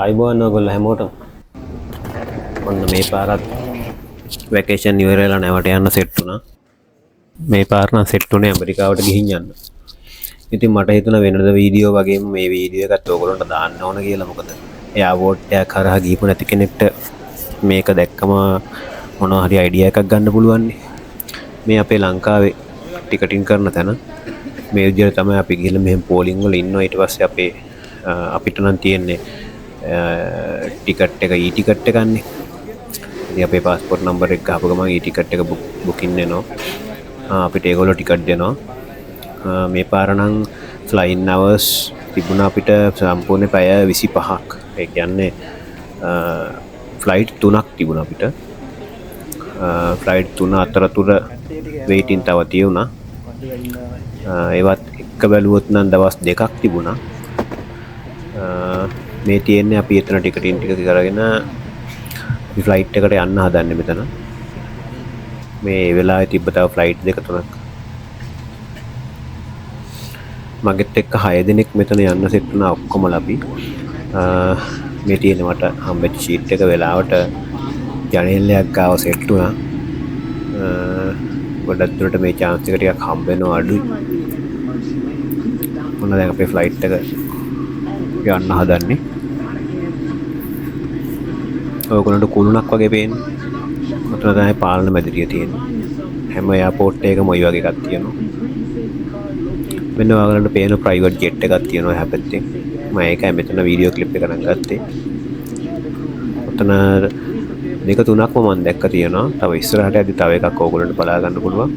ආයිබෝන් ඔයගොල්ලෝ හැමෝටම. ඔන්න මේ පාරත් වැකේෂන් ඉවර වෙලා නැවට යන්න සෙට් වුණා. මේ පාර නම් සෙට් වුණේ ඇමරිකාවට ගිහින් යන්න. ඉතින් මට හිතුණා වෙනද වීඩියෝ වගේම මේ වීඩියෝ එකත් ඔයගොල්ලන්ට දාන්න ඕන කියලා. මොකද එයාපෝට් එකක් හරහා ගිහපු නැති කෙනෙක්ට මේක දැක්කම මොනවා හරි අයිඩියා එකක් ගන්න පුළුවන්. මේ අපේ ලංකාවේ ටිකටින් කරන තැන මේ විදිහට තමයි අපි ගිහලා මෙහෙම පෝලිං වල ඉන්නවා. ඊට පස්සේ අපිට නම් තියෙන්නේ ටිකට් එක ටිකට් එකන්නේ. ඉතින් අපේ પાස්පෝර්ට් නම්බර් එක ගහපු ගමන් ටිකට් එක බුකින් වෙනවා. අපිට ඒගොල්ලෝ ටිකට් දෙනවා. මේ පාර නම් ෆ්ලයින් අවර්ස් තිබුණා අපිට සම්පූර්ණ පැය 25ක්. ඒ කියන්නේ ෆ්ලයිට් 3ක් තිබුණා අපිට. ෆ්ලයිට් 3 අතරතුර වෙයිටින් තව තියුණා. ඒවත් එක බැලුවොත් නම් දවස් 2ක් තිබුණා. මේ තියෙන්නේ අපි එතන ටිකටින් ටික කරගෙන ෆ්ලයිට් එකට යන්න හදන්නේ මෙතන. මේ වෙලාවේ තිබ්බ තව ෆ්ලයිට් දෙක තුනක්. මගෙත් එක්ක 6 දෙනෙක් මෙතන යන්න සෙට් වුණා ඔක්කොමලා අපි. මේ තියෙන මට හම්බෙච්ච ෂීට් එක වෙලාවට ජනේලයක් ගාව සෙට් වුණා. ගොඩක් දුරට මේ chance එක ටිකක් හම්බ වෙනවා අඩුයි. මොන දැන් අපේ ෆ්ලයිට් එක යන්න හදන්නේ. ඔයගොල්ලන්ට කුළුණක් වගේ පේන්නේ. ඔතන තමයි පාලන මැදිරිය තියෙන්නේ. හැම එයාපෝට් එකකම ওই වගේ එකක් තියෙනවා. මෙන්න ඔයගොල්ලන්ට පේන ප්‍රයිවට් ජෙට් එකක් තියෙනවා එහා පැත්තේ. මම ඒකයි මෙතන වීඩියෝ ක්ලිප් එක ගන්න ගත්තේ. ඔතන දෙක තුනක්ම මම දැක්ක තියෙනවා. තව ඉස්සරහට යද්දි තව එකක් ඔයගොල්ලන්ට බලා ගන්න පුළුවන්.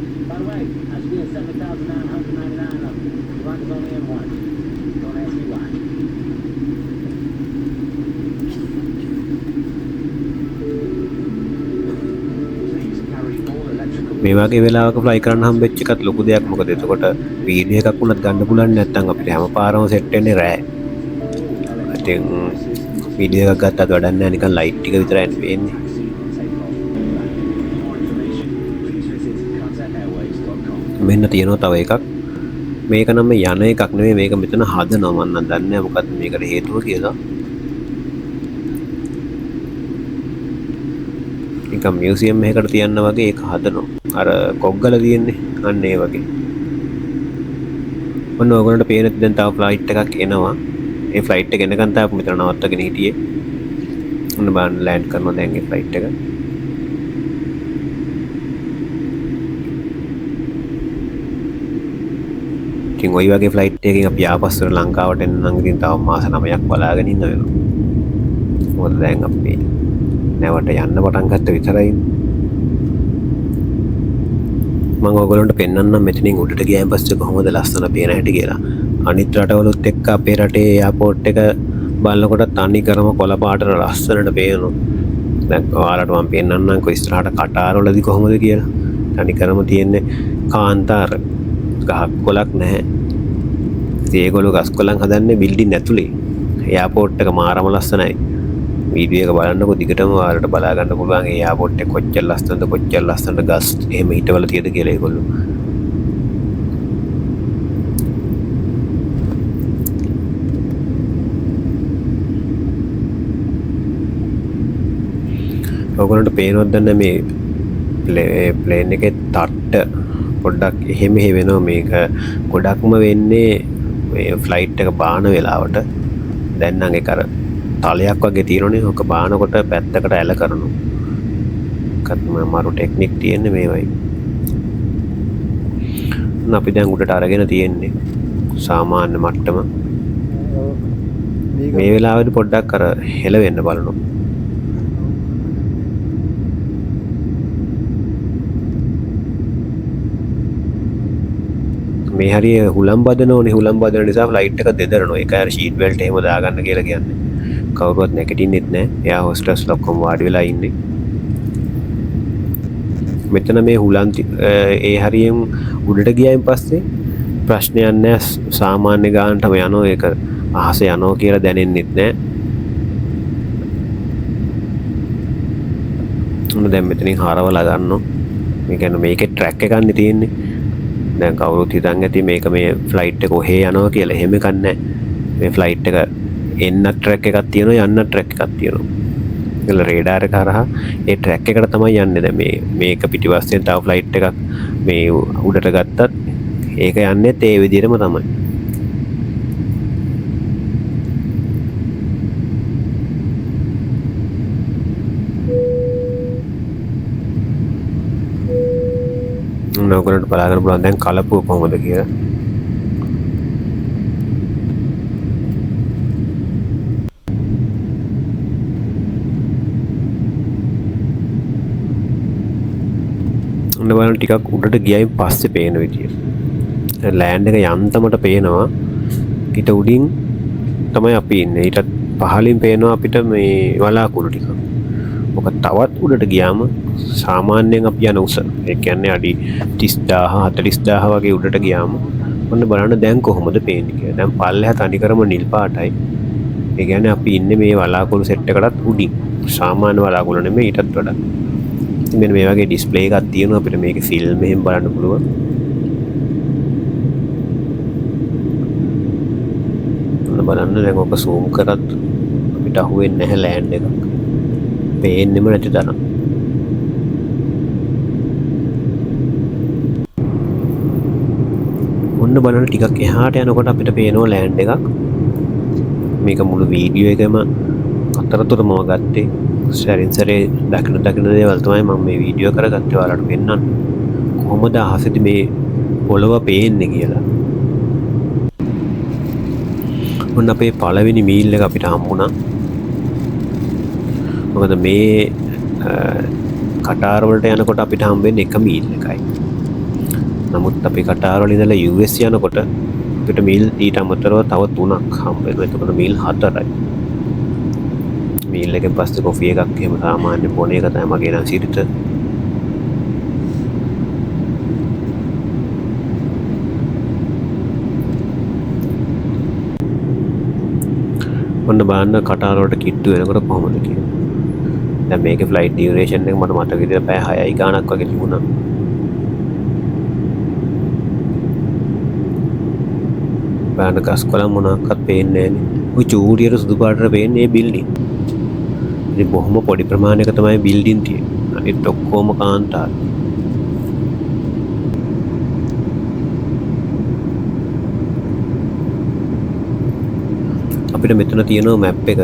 මේ වගේ වෙලාවක ෆ්ලයි කරන්න හම්බෙච්ච එකත් ලොකු දෙයක්. මොකද එතකොට වීඩියෝ එකක් වුණත් ගන්න පුළුවන්. නැත්නම් අපිට හැම පාරම සෙට් වෙන්නේ රෑ. ඉතින් වීඩියෝ එකක් ගත්තත් වැඩක් නැහැ. නිකන් ලයිට් ටික විතරයි පේන්නේ. මෙන්න තියෙනවා තව එකක්. මේක නම් යන එකක් නෙවෙයි. මේක මෙතන හදනවා. මම නම් දන්නේ නැහැ මොකක්ද මේකට හේතුව කියලා. නිකන් මියුසියම් එකකට තියන්න වගේ ඒක හදනවා. අර කොග්ගල තියෙන්නේ අන්න ඒ වගේ. ඔන්න ඔයගොල්ලන්ට පේන දැන් තව ෆ්ලයිට් එකක් එනවා. ඒ ෆ්ලයිට් එක එනකන් තමයි අපි මෙතන නවත්තගෙන හිටියේ. ඔන්න බලන්න ලෑන්ඩ් කරනවා දැන් ඒ ෆ්ලයිට් එක. ඉතින් ওই වගේ ෆ්ලයිට් එකකින් අපි ආපස්සට ලංකාවට එන්න නම් ඉතින් තව මාස 9ක් බලාගෙන ඉන්න වෙනවා. මොකද දැන් අපි නැවට යන්න පටන් ගත්ත විතරයි. මම ඔයගොල්ලන්ට පෙන්වන්නම් මෙතනින් උඩට ගියාන් පස්සේ කොහොමද ලස්සන පේන හැටි කියලා. අනිත් රටවලුත් එක්ක අපේ රටේ එයාපෝට් එක බලනකොට තනි කරම කොළ පාටට ලස්සනට පේනවා. දැන් ඔයාලට මම පෙන්වන්නම් කො ඉස්සරහට කටාරවලදී කොහොමද කියලා. තනි කරම තියෙන්නේ කාන්තාර. ගහක් කොලක් නැහැ. ඉතින් ඒගොල්ලෝ ගස් කොලන් හදන්නේ බිල්ඩින් ඇතුලේ. එයාපෝට් එක මාරම ලස්සනයි. වීඩියෝ එක බලන්නකො දිගටම ඔයාලට බලා ගන්න පුළුවන්. ඒ එයාපෝට් එක කොච්චර ලස්සනද ගස් එහෙම හිටවල තියෙද කියලා ඒගොල්ලෝ. ඔයගොල්ලන්ට පේනවද දැන් මේ ප්ලේන් එකේ තට්ට පොඩ්ඩක් එහෙම වෙනවා. මේක ගොඩක්ම වෙන්නේ මේ ෆ්ලයිට් එක බාන වෙලාවට. දැන් නම් ඒක අර තලයක් වගේ තියෙනනේ. ඔක බානකොට පැත්තකට ඇල කරනවා. කත්ම මාරු ටෙක්නික් තියෙන්නේ මේවයි. අපි දැන් උඩට අරගෙන තියෙන්නේ සාමාන්‍ය මට්ටම. මේ වෙලාවේදී පොඩ්ඩක් අර හෙලවෙන්න බලනවා. මේ හරිය හුලම් බදනෝනේ. හුලම් බදන නිසා ෆ්ලයිට් එක දෙදරනවා. ඒක අර ෂීට් බෙල්ට් එහෙම දාගන්න කියලා කියන්නේ. කවුරුවත් නැගිටින්නෙත් නැහැ. එයා හොස්ටස්ලා ඔක්කොම වාඩි වෙලා ඉන්නේ. මෙතන මේ හුලම් ඒ හරියෙන් උඩට ගියායින් පස්සේ ප්‍රශ්නයක් නැහැ. සාමාන්‍ය ගානටම යනවා. ඒක අහස යනවා කියලා දැනෙන්නෙත් නැහැ. මොන දැන් මෙතනින් හරවලා ගන්නවා. මේ කියන්නේ මේකේ ට්‍රැක් එකක් නේ තියෙන්නේ. දැන් කවුරුත් හිතන් ඇති මේක මේ ෆ්ලයිට් එක ඔහේ යනවා කියලා. එහෙම එකක් නැහැ. මේ ෆ්ලයිට් එක එන්න ට්‍රැක් එකක් තියෙනවා යන්න ට්‍රැක් එකක් තියෙනවා. ඒල රේඩාර එක හරහා ඒ ට්‍රැක් එකට තමයි යන්නේ. දැන් මේක පිටිපස්සෙන් තව ෆ්ලයිට් එකක් මේ උඩට ගත්තත් ඒක යන්නේත් ඒ විදිහටම තමයි. ඔයගොල්ලන්ට බලාගන්න පුළුවන් දැන් කලපුව කොහොමද කියලා. ඔන්න බලන්න ටිකක් උඩට ගියයින් පස්සේ පේන විදිය. ලෑන්ඩ් එක යන්තමට පේනවා. ඊට උඩින් තමයි අපි ඉන්නේ. ඊටත් පහළින් පේනවා අපිට මේ වලාකුළු ටික. ඔක තවත් උඩට ගියාම සාමාන්‍යයෙන් අපි යන උස ඒ කියන්නේ අඩි 30000 40000 වගේ උඩට ගියාම ඔන්න බලන්න දැන් කොහොමද පේන්නේ කියලා. දැන් පල්ලෙහා තනිකරම නිල් පාටයි. ඒ කියන්නේ අපි ඉන්නේ මේ වලාකුළු සෙට් එකකටත් උඩින්. සාමාන්‍ය වලාකුළු නෙමෙයි ඊටත් වඩා. ඉතින් මෙන්න මේ වගේ ඩිස්ප්ලේ එකක් තියෙනවා අපිට මේකේ ෆිල්ම් එකෙන් බලන්න පුළුවන්. ඔන්න බලන්න දැන් ඔක zoom කරත් අපිට අහුවෙන්නේ නැහැ ලෑන්ඩ් එකක්. පේන්නෙම නැති තරම්. ඔන්න බලන්න ටිකක් එහාට යනකොට අපිට පේනවා ලෑන්ඩ් එකක්. මේක මුළු වීඩියෝ එකම අතරතුර මම ගත්තේ. සැරින් සැරේ දකින දේවල් තමයි මම මේ වීඩියෝ කරගත්තේ ඔයාලට පෙන්නන්න. කොහොමද අහසේදී මේ පොළව පේන්නේ කියලා. ඔන්න අපේ පළවෙනි මීල් එක අපිට හම්බුණා. මොකද මේ කටාර වලට යනකොට අපිට හම්බෙන්නේ එක මීල් එකයි. නමුත් අපි කටාර වල ඉඳලා US යනකොට අපිට මීල් ඊට අමතරව තව 3ක් හම්බ වෙනවා. එතකොට මීල් 4යි. මීල් එකෙන් පස්සේ කොෆි එකක් එහෙම සාමාන්‍ය බොන එක තමයි මගේ නම් සිරිත. ඔන්න බලන්න කටාර වලට කිට්ටු වෙනකොට කොහොමද කියන්නේ. දැන් මේකේ ෆ්ලයිට් ඩියුරේෂන් එක මට මතක විදිහට පැය 6යි ගාණක් වගේ තිබුණා. බලන්න ගස් කොළන් මොනවාක්වත් පේන්නේ නැහැ. ඔය චූරියට සුදු පාටට පේන්නේ මේ බිල්ඩින්. ඉතින් බොහොම පොඩි ප්‍රමාණයක තමයි බිල්ඩින් තියෙන්නේ. අනිත් ඔක්කොම කාන්තාර. අපිට මෙතන තියෙනවා මැප් එක.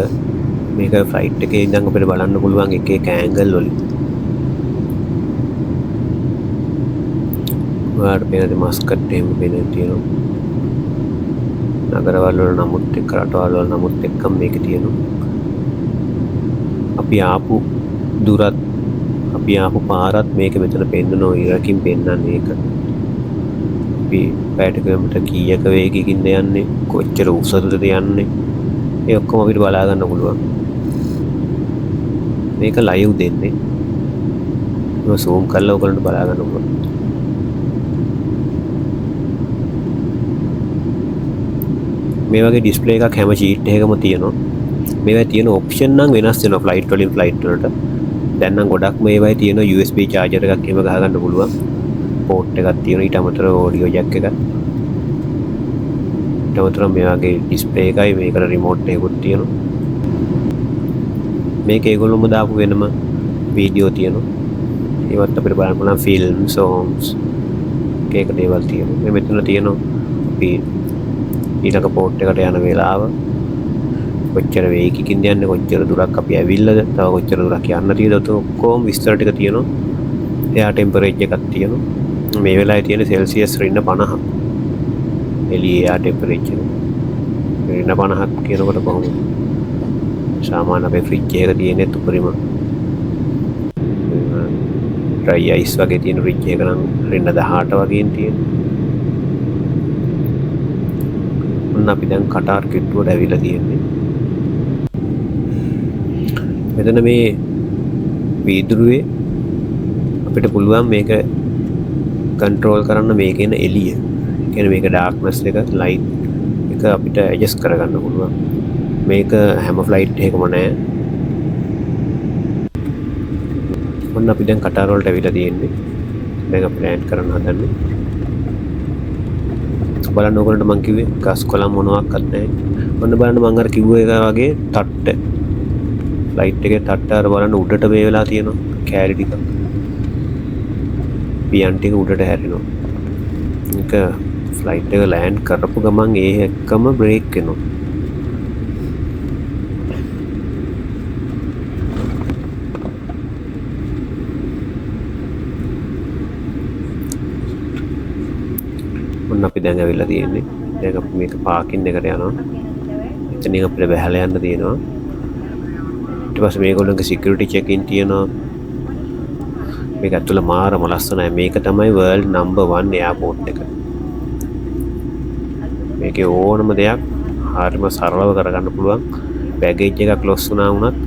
මේක ෆ්ලයිට් එකේ ඉඳන් අපිට බලන්න පුළුවන් එක එක ඇන්ගල් වලින්. ඔයාලට පේනද මස්කට් එහෙම පේන තියෙනවා. නගරවල වල නමුත් එක්ක රටවල් වල නමුත් එක්ක මේක තියෙනවා. අපි ආපු දුරත් අපි ආපු පාරත් මේක මෙතන පෙන්නනවා. ඉරකින් පෙන්නන්නේ ඒක. අපි පැයට කිලෝමීටර් කීයක වේගයකින්ද යන්නේ, කොච්චර උසටද යන්නේ, ඒ ඔක්කොම අපිට බලා ගන්න පුළුවන්. මේක ලයිව් දෙන්නේ. ඒක zoom කරලා ඔයගොල්ලන්ට බලා ගන්න පුළුවන්. මේ වගේ ඩිස්ප්ලේ එකක් හැම ෂීට් එකකම තියෙනවා. මේවා තියෙන ඔප්ෂන් නම් වෙනස් වෙනවා ෆ්ලයිට් වලින් ෆ්ලයිට් වලට. දැන් නම් ගොඩක්ම ඒවායි තියෙන USB charger එකක් එහෙම ගහ ගන්න පුළුවන්. පෝට් එකක් තියෙනවා ඊට අමතරව audio jack එකක්. ඊට අමතරව මේ වගේ ඩිස්ප්ලේ එකයි මේකට රිමෝට් එකකුත් තියෙනවා. මේක ඒගොල්ලොම දාපු වෙනම වීඩියෝ තියෙනවා. ඒවත් අපිට බලන්න පුළුවන් ෆිල්ම්, songs කේක දේවල් තියෙනවා. මේ මෙතන තියෙනවා අපි ඊළඟ පෝට් එකට යන වෙලාව කොච්චර වේගකින්ද යන්නේ, කොච්චර දුරක් අපි ඇවිල්ලාද, තව කොච්චර දුරක් යන්න තියෙද ඔක්කොම විස්තර ටික තියෙනවා. එයා ටෙම්පරේචර් එකක් තියෙනවා. මේ වෙලාවේ තියෙන සෙල්සියස් ඍණ 50ක්. එළියේ එයා ටෙම්පරේචර් ඍණ 50ක් කියනකොට කොහොමද? සාමාන්‍ය අපේ ෆ්‍රිජ් එකක තියෙන උපරිම ඩ්‍රයි අයිස් වගේ තියෙන ෆ්‍රිජ් එක නම් ඍණ 18 වගේන් තියෙනවා. අපි දැන් කටාර් කිට්ටුවට ඇවිල්ලා තියෙන්නේ. මෙතන මේ වීදුරුවේ අපිට පුළුවන් මේක කන්ට්‍රෝල් කරන්න මේකේ එන එළිය. ඒ කියන්නේ මේක ඩාර්ක්නස් එක, ලයිට් එක අපිට ඇඩ්ජස්ට් කරගන්න පුළුවන්. මේක හැම ෆ්ලයිට් එකකම නැහැ. ඔන්න අපි දැන් කටාර් වලට ඇවිල්ලා තියෙන්නේ. දැන් අපි ලෑන්ඩ් කරන්න හදන්නේ. බලන්න ඕගොල්ලන්ට මං කිව්වේ ගස් කොළන් මොනවාක්වත් නැහැ. ඔන්න බලන්න මම අර කිව්ව එක වගේ තට්ට ෆ්ලයිට් එකේ තට්ට අර බලන්න උඩට මේ වෙලා තියෙනවා කෑලි ටික. පියන් ටික උඩට හැරෙනවා. ඒක ෆ්ලයිට් එක ලෑන්ඩ් කරපු ගමන් ඒ එක්කම බ්‍රේක් වෙනවා. ඔන්න අපි දැන් ඇවිල්ලා තියෙන්නේ. දැන් අපි මේක පාකින් එකට යනවා. එතනින් අපිට බැහැලා යන්න තියෙනවා. ඊට පස්සේ මේගොල්ලන්ගේ සිකියුරිටි චෙක් ඉන් තියෙනවා. මේක ඇතුළ මාරම ලස්සනයි. මේක තමයි වර්ල්ඩ් නම්බර් 1 එයාපෝට් එක. මේකේ ඕනම දෙයක් හරිම සරලව කරගන්න පුළුවන්. බෑගේජ් එකක් ලොස් වුණා වුණත්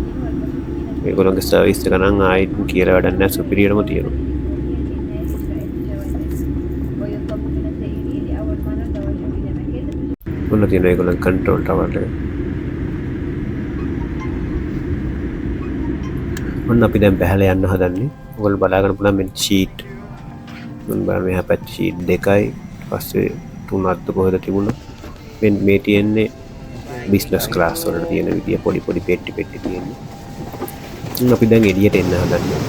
මේගොල්ලන්ගේ සර්විස් එක නම් ආයෙත් කියලා වැඩක් නැහැ. සුපිරියරම තියෙනවා. ඔන්න තියෙනවා ඒගොල්ලන් කන්ට්‍රෝල් ටවර් එක. ඔන්න අපි දැන් බැහැලා යන්න හදන්නේ. ඔයගොල්ලෝ බලා ගන්න පුළුවන් මේ ෂීට්. මම බලන්න මෙහා පැත්තේ ෂීට් දෙකයි. ඊපස්සේ තුනක්ද කොහෙද තිබුණා. මේ තියෙන්නේ බිස්නස් ක්ලාස් වලට තියෙන විදිය පොඩි පොඩි පෙට්ටි තියෙන්නේ. අපි දැන් එළියට එන්න හදන්නේ.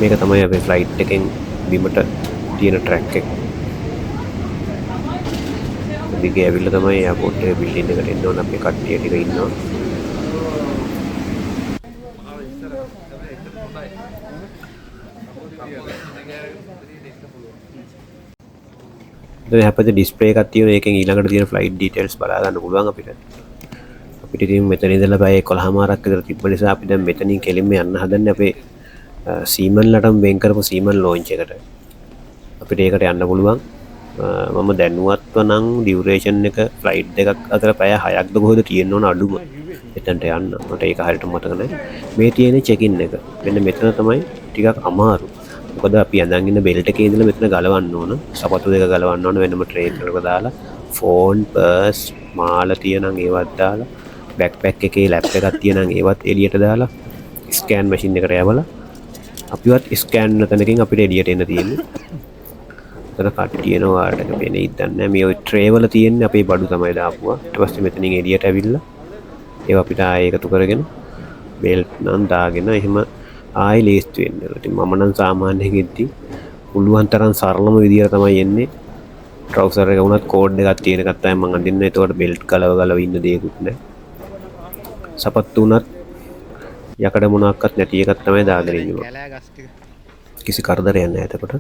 මේක තමයි අපේ ෆ්ලයිට් එකෙන් බිමට තියෙන ට්‍රැක් එක. දිගේ ඇවිල්ලා තමයි එයාපෝට් එකේ බිල්ඩින් එකට එන්න ඕන අපේ කට්ටිය ටික ඉන්නවා. දැන් අපිට ඩිස්ප්ලේ එකක් තියෙනවා. ඒකෙන් ඊළඟට තියෙන ෆ්ලයිට් ඩීටේල්ස් බලා ගන්න පුළුවන් අපිට. අපිට ඉතින් මෙතන ඉඳලා බය 11මාරක් විතර තිබ්බ නිසා අපි දැන් මෙතනින් කෙලින්ම යන්න හදන්නේ අපේ සීමන්ලටම වෙන් කරපු සීමන් ලෝන්ච් එකට. අපිට ඒකට යන්න පුළුවන්. මම දැනුවත්ව නම් ඩියුරේෂන් එක ෆ්ලයිට් දෙකක් අතර පැය 6ක්ද කොහෙද තියෙන්න ඕන අඩුම. එතනට යන්න. මට ඒක හරියට මතක නැහැ. මේ තියෙන්නේ චෙකින් එක. මෙන්න මෙතන තමයි ටිකක් අමාරු. මොකද අපි අඳන් ඉන්න බෙල්ට් එකේ ඉඳලා මෙතන ගලවන්න ඕන. සපත්තු දෙක ගලවන්න ඕන වෙනම ට්‍රේ එකකට දාලා. ෆෝන්, පර්ස්, මාල තියනන් ඒවත් දාලා. බෑක්පැක් එකේ ලැප් එකක් තියනන් ඒවත් එළියට දාලා. ස්කෑන් මැෂින් එකට යවලා අපිවත් ස්කෑන් කරන අපිට එළියට එන්න තියෙන්නේ. එතන කට්ටිය එනවා ආටක පේන්නේ ඉතින් මේ ඔය ට්‍රේ වල තියෙන්නේ අපේ බඩු තමයි දාපුවා. ඊට පස්සේ මෙතනින් එළියට ඇවිල්ලා ඒව අපිට ආයෙ එකතු කරගෙන බෙල්ට් නම් දාගෙන එහෙම ආයෙ ලේස්තු වෙන්න. ඉතින් මම නම් සාමාන්‍යයෙන් ඉද්දි පුළුවන් තරම් සරලම විදියට තමයි එන්නේ. ට්‍රවුසර් එක වුණත් කෝඩ් එකක් තියෙන එකක් තමයි මම අඳින්නේ. ඒකට බෙල්ට් ගලව ඉන්න දෙයක්වත් නැහැ. සපත්තු උනත් යකඩ මොනක්වත් නැති එකක් තමයි දාගෙන ඉන්නේ. කිසි කරදරයක් නැහැ එතකොට.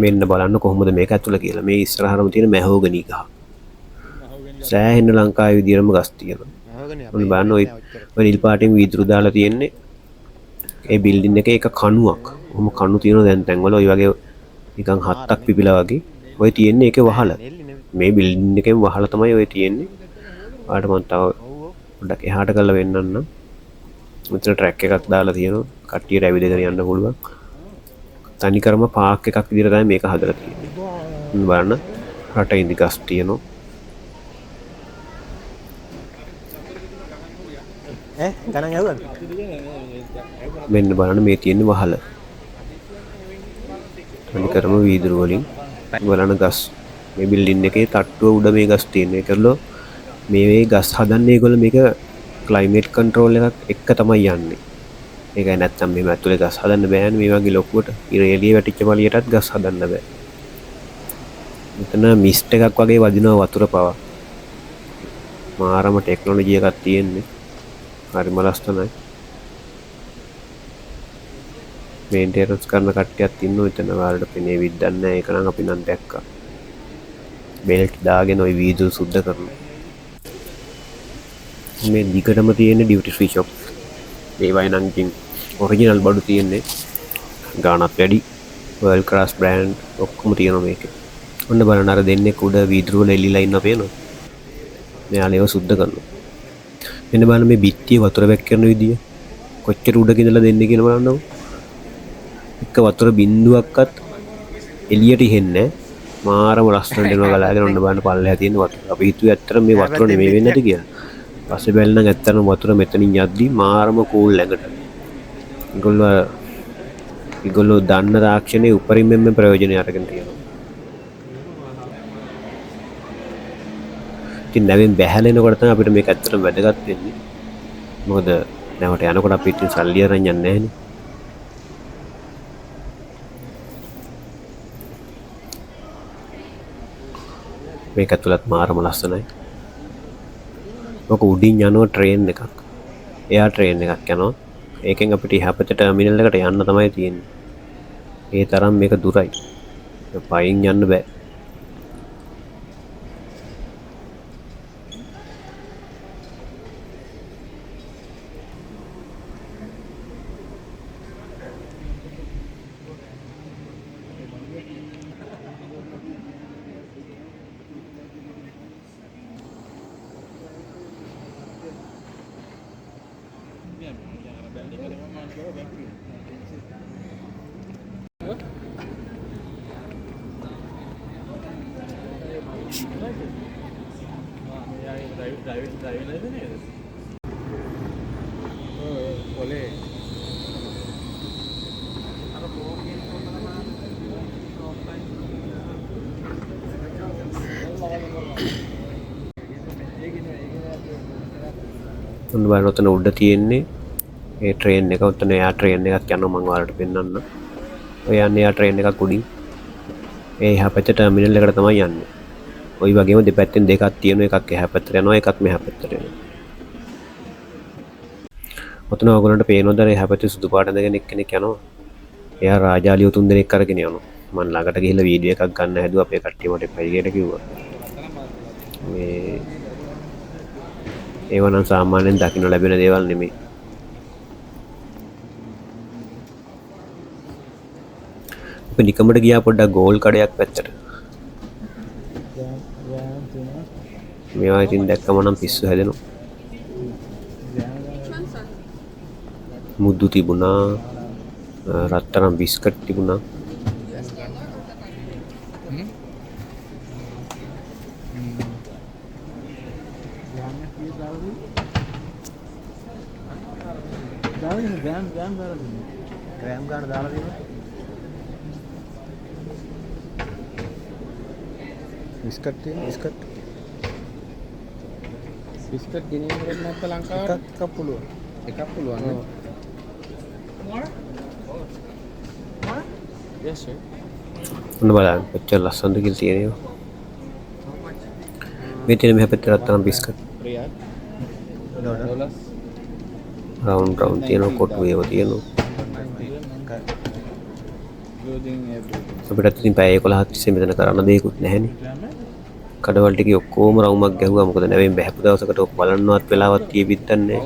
මෙන්න බලන්න කොහොමද මේක ඇතුළ කියලා. මේ ඉස්සරහටම තියෙන මැහෝගනි ගහ. සෑහෙන ලංකාවේ විදියටම ගස් තියෙනවා. ඔන්න බලන්න ඔය නිල් පාටින් වීදුරු දාලා තියෙන්නේ. ඒ බිල්ඩින් එකේ එක කණුවක්. ඔහොම කණු තියෙනවා දැන් තැන්වල ඔය වගේ නිකන් හත්තක් පිපිලා වගේ. ඔය තියෙන්නේ ඒකේ වහල. මේ බිල්ඩින් එකෙන් වහල තමයි ඔය තියෙන්නේ. ආට මම තව පොඩ්ඩක් එහාට කරලා වෙන්නන්නම්. මෙතන ට්‍රැක් එකක් දාලා තියෙනවා. කට්ටියට ඇවිදගෙන යන්න පුළුවන්. තනිකරම පාක් එකක් විදිහට තමයි මේක හදලා තියෙන්නේ. බලන්න රට ඉඳි ගස් තියෙනවා. ගණන් ඇහුවද? මෙන්න බලන්න මේ තියෙන්නේ වහල. තනිකරම වීදුරු වලින් බලන්න ගස්. මේ බිල්ඩින් එකේ තට්ටුව උඩ මේ ගස් තියෙනවා. ඒකලෝ මේ ගස් හදන්නේ ඒගොල්ලෝ මේක ක්ලයිමේට් කන්ට්‍රෝල් එකක් එක්ක තමයි යන්නේ. ඒකයි නැත්තම් මේ ඇතුලේ ගස් හදන්න බෑනේ මේ වගේ ලොකුවට. ඉර එළිය වැටිච්ච මලියටත් ගස් හදන්න බෑ. මෙතන මිස්ට් එකක් වගේ වදිනවා වතුර පවා. මාරම ටෙක්නොලොජි එකක් තියෙන්නේ. හරිම ලස්සනයි. මේන්ටේනන්ස් කරන කට්ටියක් ඉන්නවා එතන. ඔයාලට පෙනේ විද්දක් නැහැ. ඒක නම් අපි නම් දැක්කා. බෙල්ට් දාගෙන ওই වීදුරු සුද්ධ කරනවා. මේ දිගටම තියෙන ඩියුටි ෆ්‍රී ෂොප්. ඒ වයි නම් ඉතින් ඔරිජිනල් බඩු තියෙන්නේ ගානක් වැඩි. වර්ල්ඩ් ක්ලාස් බ්‍රෑන්ඩ් ඔක්කොම තියෙනවා මේකේ. ඔන්න බලන්න අර දෙන්නේ උඩ වීදුරු වල එල්ලිලා ඉන්නවා පේනවා. මෙයාලා ඒව සුද්ධ කරනවා. මෙන්න බලන්න මේ බිත්තිය වතුර වැක් කරන විදිය. කොච්චර උඩක ඉඳලා දෙන්නේ කියලා බලන්නකො. එක වතුර බින්දුවක්වත් එළියට ඉහෙන්නේ නැහැ. මාරම ලස්සනට එනවා ගලාගෙන ඔන්න බලන්න පල්ලෙහා තියෙන වතුර. අපි හිතුවේ ඇත්තටම මේ වතුර නෙමෙයි වෙන්නේ නැති කියලා. පස්සේ බැලුණා නම් ඇත්තටම වතුර මෙතනින් යද්දි මාරම කූල් ළඟට. ඒගොල්ලෝ දන්න තාක්ෂණයේ උපරිමයෙන්ම ප්‍රයෝජනය අරගෙන තියෙනවා. ඉතින් නැවෙන් බැහැලෙනකොට තමයි අපිට මේක ඇත්තටම වැදගත් වෙන්නේ. මොකද නැවට යනකොට අපි ඉතින් සල්ලි අරන් යන්නේ නැහනේ. මේක ඇතුළත් මාරම ලස්සනයි. මොක උඩින් යනවා ට්‍රේන් එකක්. එයා ට්‍රේන් එකක් යනවා. ඒකෙන් අපිට එහා පැත්තේ ටර්මිනල් එකට යන්න තමයි තියෙන්නේ. ඒ තරම් මේක දුරයි. පයින් යන්න බෑ. ඔන්න බලන්න ඔතන උඩ තියෙන්නේ ඒ ට්‍රේන් එක. ඔතන එයා ට්‍රේන් එකක් යනවා මම ඔයාලට පෙන්නන්න. ඔය යන්නේ එයා ට්‍රේන් එකක් උඩින්. ඒ එහා පැත්තේ ටර්මිනල් එකට තමයි යන්නේ. ওই වගේම දෙපැත්තෙන් දෙකක් තියෙනවා. එකක් එහා පැත්තට යනවා එකක් මෙහා පැත්තට යනවා. ඔතන ඔයගොල්ලන්ට පේනවද එහා පැත්තේ සුදු පාට දෙගෙන එක්කෙනෙක් යනවා. එයා රාජාලියෝ 3 දෙනෙක් අරගෙන යනවා. මම ළඟට ගිහිල්ලා වීඩියෝ එකක් ගන්න හැදුවා. අපේ කට්ටිය මට එපයි කියලා කිව්වා. මේ ඒව නම් සාමාන්‍යයෙන් දකින්න ලැබෙන දේවල් නෙමෙයි. අපි නිකමට ගියා පොඩ්ඩක් ගෝල් කඩයක් පැත්තට. මේවා ඉතින් දැක්කම නම් පිස්සු හැදෙනවා. මුද්දු තිබුණා, රත්තරන් බිස්කට් තිබුණා. ග්‍රෑම් ගන්න දාලා දෙනවා. බිස්කට් තියෙන බිස්කට් ගෙනියන්න නැත්නම් ලංකාවට එකක් පුළුවන්. එකක් පුළුවන් නේ. yes sir. ඔන්න බලන්න කොච්චර ලස්සනද කියලා තියෙනවා. මේ තියෙන මෙහා පැත්තේ රත්තරන් බිස්කට්. රියල් රවුන්ඩ් රවුන්ඩ් තියෙනවා කොටු ඒවා තියෙනවා. අපිට ඉතින් පැය 11ක් තිස්සේ මෙතන කරන්න දෙයක්වත් නැහැනේ. කඩවල ටිකේ ඔක්කොම රවුමක් ගැහුවා. මොකද නැවෙන් බහැපු දවසකට ඔක් බලන්නවත් වෙලාවක් තියෙවිත් නැහැ.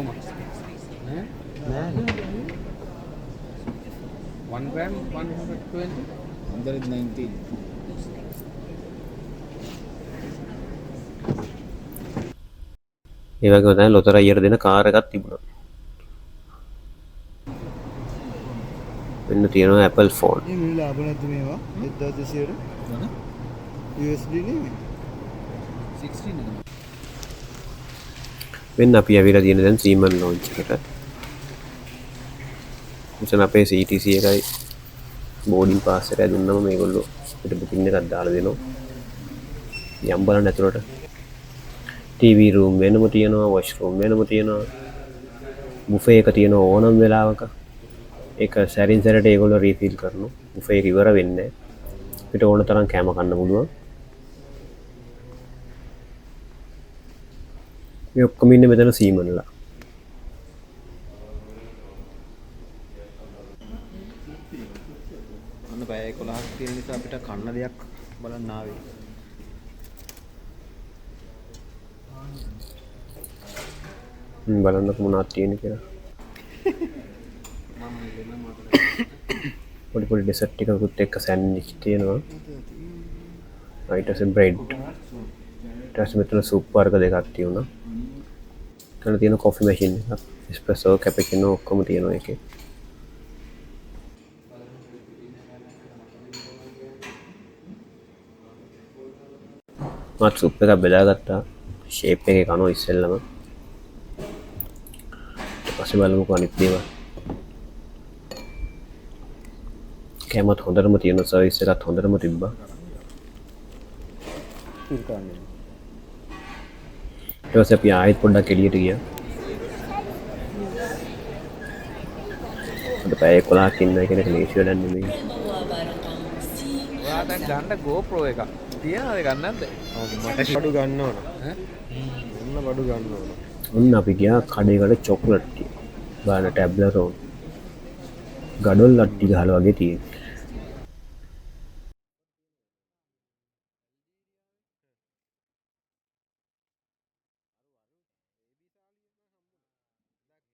1 gram 120 119. ඒ වගේම තමයි ලොතර අයියට දෙන කාර් එකක් තිබුණා. මෙන්න තියෙනවා Apple phone. මේ මිල ලාභ නැද්ද මේවා 1200ට මොන USD නේ 16 නේද? මෙන්න අපි ඇවිල්ලා තියෙන දැන් සීමන් ලොන්ච් එකට. මෙතන අපේ CTC එකයි බෝඩින් පාස් එකයි දුන්නම මේගොල්ලෝ අපිට බුකින් එකක් දාලා දෙනවා. යම් බලන්න ඇතුළට TV room වෙනම තියෙනවා, washroom වෙනම තියෙනවා. බුෆේ එක තියෙනවා ඕනම වෙලාවක. ඒක සැරින් සැරට ඒගොල්ලෝ රීෆිල් කරනවා. බුෆේ එක ඉවර වෙන්නේ නැහැ. අපිට ඕන තරම් කෑම කන්න පුළුවන්. මේ ඔක්කොම ඉන්නේ මෙතන සීමන්ලා. අන්න පැය 11ක් තියෙන නිසා අපිට කන්න දෙයක් බලන්න ආවේ. බලන්නකො මොනවද තියෙන්නේ කියලා. පොඩි පොඩි ඩෙසර්ට් ටිකකුත් එක්ක සෑන්ඩ්විච් තියෙනවා. ඊට පස්සේ බ්‍රෙඩ්. ඊට පස්සේ මෙතන සූප් වර්ග දෙකක් තියෙනවා. එතන තියෙන කොෆි මැෂින් එකක්. එස්ප්‍රෙසෝ, කැපචිනෝ ඔක්කොම තියෙනවා එකේ. මත් සූප් එකක් බෙදාගත්තා. ෂේප් එකේ කනවා ඉස්සෙල්ලම. ඊට පස්සේ බලමුකෝ අනිත් දේවල්. කැමත් හොඳටම තියෙන සර්විස් එකත් හොඳටම තිබ්බා. ඊට පස්සේ අපි ආයෙත් පොඩ්ඩක් එළියට ගියා. අද පැය 11ක් ඉන්නයි කියන එක ලේසි වැඩක් නෙමෙයි. ඔයා දැන් ගන්න GoPro එකක් තියනවද ගන්න නැද්ද? ඔව් මට බඩු ගන්න ඕන. ඈ ඔන්න බඩු ගන්න ඕන. ඔන්න අපි ගියා කඩේකට චොක්ලට් ටික. බලන්න ටැබ්ලරෝන්. ගඩොල් ලට්ටි ගහලා වගේ තියෙනවා.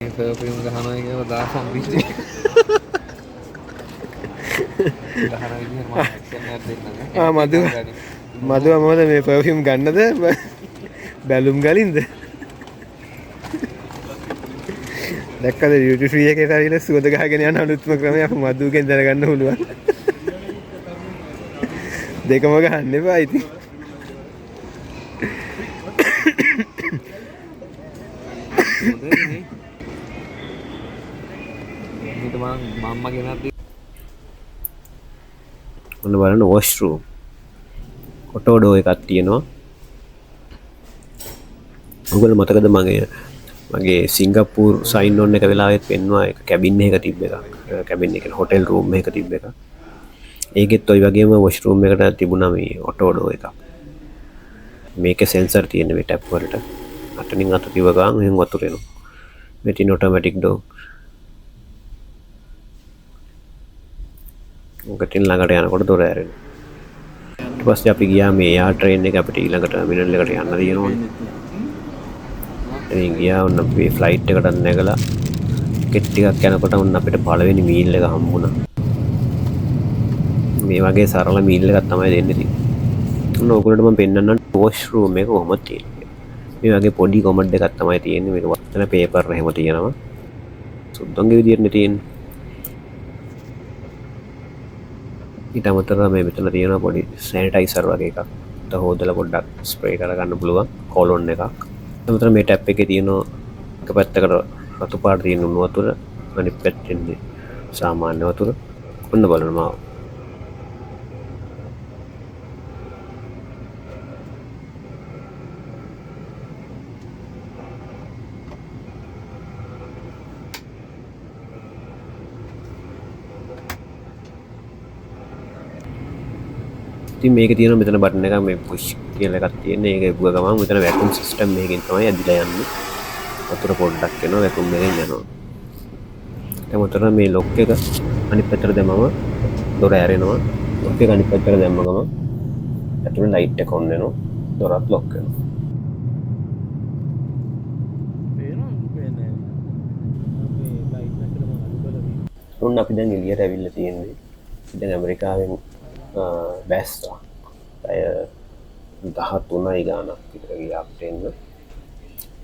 මේ පර්ෆියුම් ගහනවා කියලා දාසම් පිටි. ගහන විදිහ මම ඇක්ෂන් එකක් දෙන්නම්. ආ මදුව මොකද මේ පර්ෆියුම් ගන්නද? බැලුම් ගලින්ද? දැක්කද ඩියුටි ෆ්‍රී එකේ තාරිලා සුවඳ ගහගෙන යන අලුත්ම ක්‍රමය අප මදුවකින් දැනගන්න පුළුවන්. දෙකම ගහන්න එපා ඉතින්. ඊට මම ගෙනත් ඔන්න බලන්න වොෂ්රූම්. ඔටෝඩෝ එකක් තියෙනවා. ඔයගොල්ලෝ මතකද මගේ සිංගප්පූර් සයින් ඔන් එක වෙලාවෙත් පෙන්වුවා එක කැබින් එකක තිබ්බ එකක්. කැබින් එක කියන්නේ හොටෙල් රූම් එකක තිබ්බ එකක්. ඒකෙත් ඔය වගේම වොෂ්රූම් එකට තිබුණා මේ ඔටෝඩෝ එකක්. මේකේ සෙන්සර් තියෙන මේ ටැප් වලට. අතනින් අත තියව ගමන් මෙහෙන් වතුර එනවා. මේ තියෙන ඔටෝමැටික් ඩෝ. ඔකටින් ළඟට යනකොට දොර ඇරෙනවා. ඊට පස්සේ අපි ගියා මේ එයා ට්‍රේන් එක අපිට ඊළඟ ටර්මිනල් එකට යන්න තියෙනවනේ. ඉතින් ගියා ඔන්න අපි ෆ්ලයිට් එකකට නැගලා ටිකට් ටිකක් යනකොට ඔන්න අපිට පළවෙනි මීල් එක හම්බුණා. මේ වගේ සරල මීල් එකක් තමයි දෙන්නේ තියෙන්නේ. ඔන්න ඔයගොල්ලන්ට මම පෙන්නන්නම් වොෂ්රූම් එක කොහොමද තියෙන්නේ. මේ වගේ පොඩි කොමඩ් එකක් තමයි තියෙන්නේ. මේක වත්තන පේපර් එහෙම තියෙනවා. සුද්දන්ගේ විදියටනේ තියෙන්නේ. ඊට අමතරව මේ මෙතන තියෙනවා පොඩි සැනිටයිසර් වගේ එකක්. ඊට හොදලා පොඩ්ඩක් ස්ප්‍රේ කරගන්න පුළුවන් කොලොන් එකක්. අමතර මේ ටැප් එකේ තියෙනවා එක පැත්තකට රතු පාට තියෙන උණු වතුර අනිත් පැත්තෙන් සාමාන්‍ය වතුර. ඔන්න බලන්න මාව. ඉතින් මේකේ තියෙන මෙතන බටන් එකක් මේ පුෂ් කියලා එකක් තියෙන. ඒක එපුව ගමන් මෙතන වැකියුම් සිස්ටම් එකකින් තමයි ඇදිලා යන්නේ. වතුර පොඩ්ඩක් එනවා වැකියුම් එකෙන් යනවා. දැන් උතර මේ ලොක් එක අනිත් පැත්තට දැම්මම දොර ඇරෙනවා. ලොක් එක අනිත් පැත්තට දැම්ම ගමන් ඇතුළේ ලයිට් එක ඔන් වෙනවා. දොරත් ලොක් වෙනවා. ඔන්න අපි දැන් එළියට ඇවිල්ලා තියෙන්නේ. දැන් ඇමරිකාවෙන් බැස්සා අය 13යි ගානක් විතර ගියා අපිට එන්න.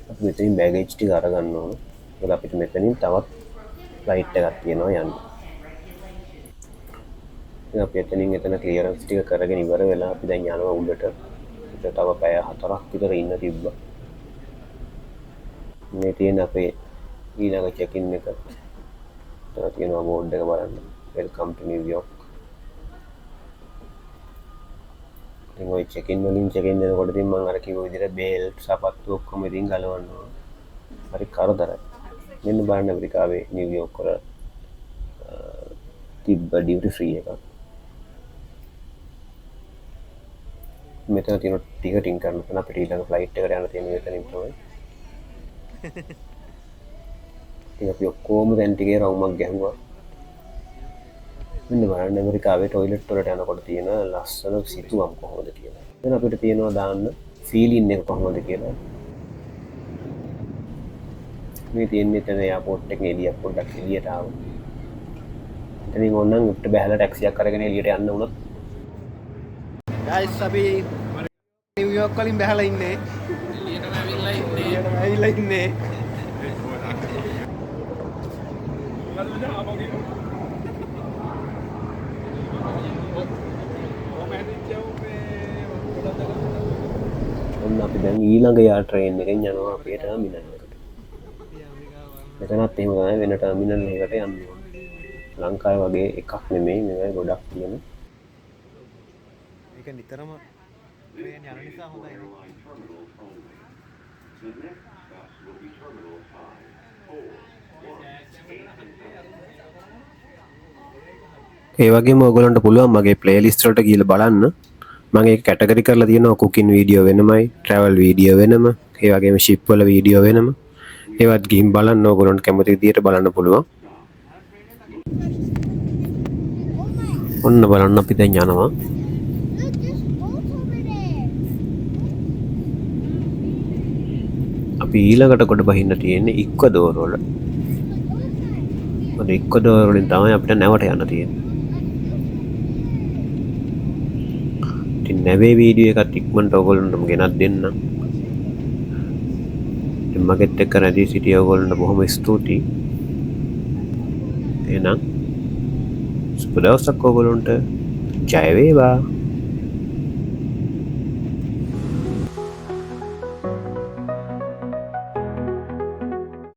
අපි මෙතනින් බෑගේජ් ටික අරගන්න ඕන. මොකද අපිට මෙතනින් තවත් ෆ්ලයිට් එකක් තියෙනවා යන්න. ඉතින් අපි එතන ක්ලියරන්ස් ටික කරගෙන ඉවර වෙලා අපි දැන් යනවා උඩට. අපිට තව පැය 4ක් විතර ඉන්න තිබ්බා. මේ තියෙන අපේ ඊළඟ චෙක්-ඉන් එක. තව තියෙනවා බෝඩ් එක බලන්න. වෙල්කම් ටු නිව්යෝක්. ඉතින් ඔය චෙක්-ඉන් වලින් චෙක්-ඉන් වෙනකොට ඉතින් මම අර කිව්ව විදිහට බේල්ට් සපත්තු ඔක්කොම ඉතින් ගලවන්න ඕන. හරි කරදරයි. මෙන්න බලන්න ඇමරිකාවේ නිව්යෝක් වල තිබ්බ ඩියුටි ෆ්‍රී එකක්. මෙතන තියෙන ටිකටින් කරන තැන අපිට ඊළඟ ෆ්ලයිට් එකට යන්න තියෙන මෙතනින් තමයි. ඉතින් අපි ඔක්කොම දැන් ටිකේ රවුමක් ගැහුවා. මෙන්න බලන්න ඇමරිකාවේ ටොයිලට් වලට යනකොට තියෙන ලස්සන සිතුවම් කොහොමද කියලා. දැන් අපිට තියෙනවා දාන්න ෆීලින් එක කොහොමද කියලා. මේ තියෙන්නේ එතන එයාපෝට් එකේ එළියක් පොඩ්ඩක් එළියට ආවා. එතනින් ඕනනම් උඩට බහලා ටැක්සියක් අරගෙන එළියට යන්න උනොත් ගයිස් අපි නිව්යෝක් වලින් බහලා ඉන්නේ. එළියටම ඇවිල්ලා ඉන්නේ. ඔන්න අපි දැන් ඊළඟ යා ට්‍රේන් එකෙන් යනවා අපේ ටර්මිනල් එකට. මෙතනත් එහෙම තමයි වෙන ටර්මිනල් එකකට යන්න ඕනේ. ලංකාවේ වගේ එකක් නෙමෙයි මේවා ගොඩක් තියෙන. ඒක නිතරම ට්‍රේන් යන නිසා හොඳයි නේ. ඒ වගේම ඔයගොල්ලන්ට පුළුවන් මගේ ප්ලේලිස්ට් වලට ගිහලා බලන්න. මම ඒක කැටගරි කරලා තියෙනවා කුකින් වීඩියෝ වෙනමයි, ට්‍රැවල් වීඩියෝ වෙනම, ඒ වගේම ෂිප් වල වීඩියෝ වෙනම. ඒවත් ගිහින් බලන්න ඕගොල්ලන්ට කැමති විදියට බලන්න පුළුවන්. ඔන්න බලන්න අපි දැන් යනවා. අපි ඊළඟට කොට බහින්න තියෙන්නේ ඉක්වදෝර වල. මොකද ඉක්වදෝර වලින් තමයි අපිට නැවට යන්න තියෙන්නේ. ඉතින් නැවේ වීඩියෝ එකත් ඉක්මනට ඔයගොල්ලන්ටම ගෙනත් දෙන්නම්. ඉතින් මගෙත් එක්ක රැඳී සිටිය ඔයගොල්ලන්ට බොහොම ස්තුතියි. එහෙනම් සුබ දවසක් ඔයගොල්ලන්ට. ජය වේවා.